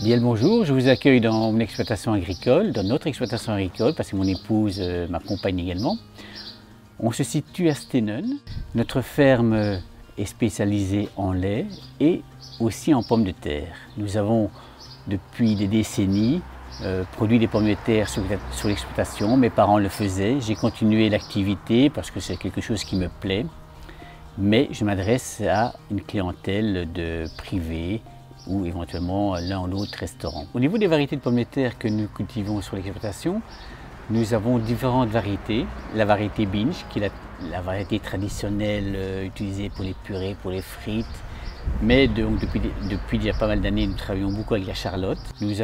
Bien le bonjour, je vous accueille dans mon exploitation agricole, dans notre exploitation agricole, parce que mon épouse m'accompagne également. On se situe à Stenen. Notre ferme est spécialisée en lait et aussi en pommes de terre. Nous avons depuis des décennies produit des pommes de terre sur l'exploitation. Mes parents le faisaient, j'ai continué l'activité parce que c'est quelque chose qui me plaît. Mais je m'adresse à une clientèle de privés ou éventuellement l'un ou l'autre restaurant. Au niveau des variétés de pommes de terre que nous cultivons sur l'exploitation, nous avons différentes variétés. La variété Binge, qui est la variété traditionnelle utilisée pour les purées, pour les frites. Mais donc, depuis déjà pas mal d'années, nous travaillons beaucoup avec la Charlotte. Nous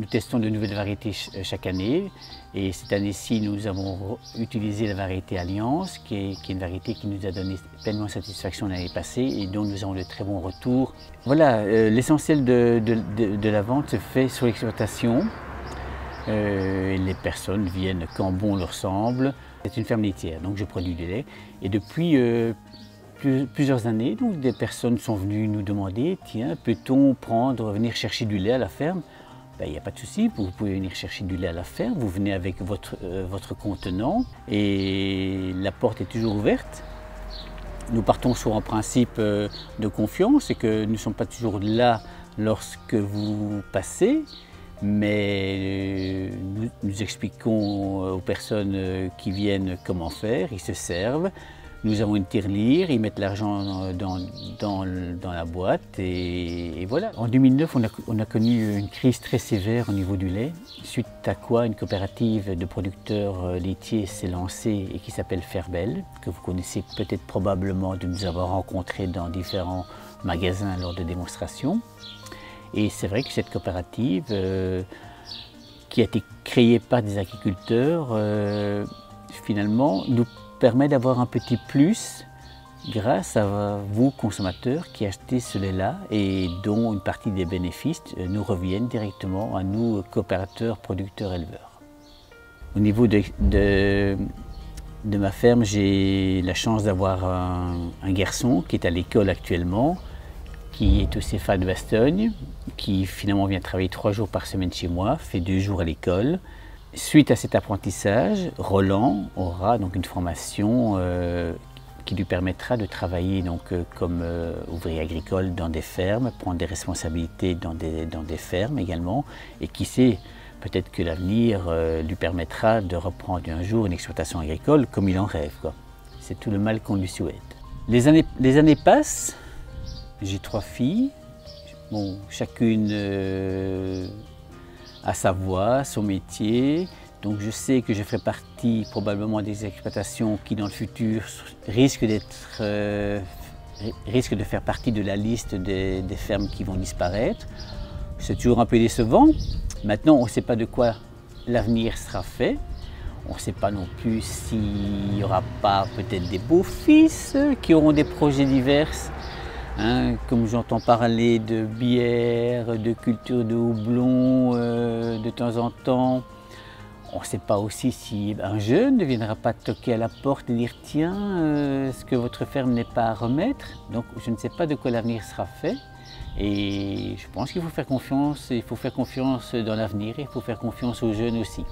testons de nouvelles variétés chaque année. Et cette année-ci, nous avons utilisé la variété Alliance, qui est une variété qui nous a donné pleinement satisfaction l'année passée et dont nous avons de très bons retours. Voilà, l'essentiel de la vente se fait sur l'exploitation. Les personnes viennent quand bon leur semble. C'est une ferme laitière, donc je produis du lait. Et depuis plusieurs années, donc, des personnes sont venues nous demander, tiens, peut-on venir chercher du lait à la ferme? Ben, il n'y a pas de souci, vous pouvez venir chercher du lait à la ferme, vous venez avec votre contenant et la porte est toujours ouverte. Nous partons sur un principe de confiance et que nous ne sommes pas toujours là lorsque vous passez, mais nous expliquons aux personnes qui viennent comment faire, ils se servent. Nous avons une tirelire, ils mettent l'argent dans la boîte et voilà. En 2009, on a connu une crise très sévère au niveau du lait, suite à quoi une coopérative de producteurs laitiers s'est lancée et qui s'appelle Ferbel, que vous connaissez peut-être probablement de nous avoir rencontrés dans différents magasins lors de démonstrations. Et c'est vrai que cette coopérative, qui a été créée par des agriculteurs, finalement nous permet d'avoir un petit plus grâce à vous consommateurs qui achetez ce lait-là et dont une partie des bénéfices nous reviennent directement à nous coopérateurs, producteurs, éleveurs. Au niveau de ma ferme, j'ai la chance d'avoir un garçon qui est à l'école actuellement, qui est au CFA de Bastogne, qui finalement vient travailler 3 jours par semaine chez moi, fait 2 jours à l'école. Suite à cet apprentissage, Roland aura donc une formation qui lui permettra de travailler donc, comme ouvrier agricole dans des fermes, prendre des responsabilités dans des fermes également. Et qui sait, peut-être que l'avenir lui permettra de reprendre un jour une exploitation agricole comme il en rêve. C'est tout le mal qu'on lui souhaite. Les années passent, j'ai 3 filles, bon, chacune à sa voie, son métier. Donc je sais que je ferai partie probablement des exploitations qui dans le futur risquent de faire partie de la liste des fermes qui vont disparaître. C'est toujours un peu décevant. Maintenant on ne sait pas de quoi l'avenir sera fait. On ne sait pas non plus s'il n'y aura pas peut-être des beaux-fils qui auront des projets divers. Comme j'entends parler de bière, de culture de houblon de temps en temps, on ne sait pas aussi si un jeune ne viendra pas toquer à la porte et dire « Tiens, est-ce que votre ferme n'est pas à remettre ?» Donc je ne sais pas de quoi l'avenir sera fait et je pense qu'il faut faire confiance dans l'avenir et il faut faire confiance aux jeunes aussi.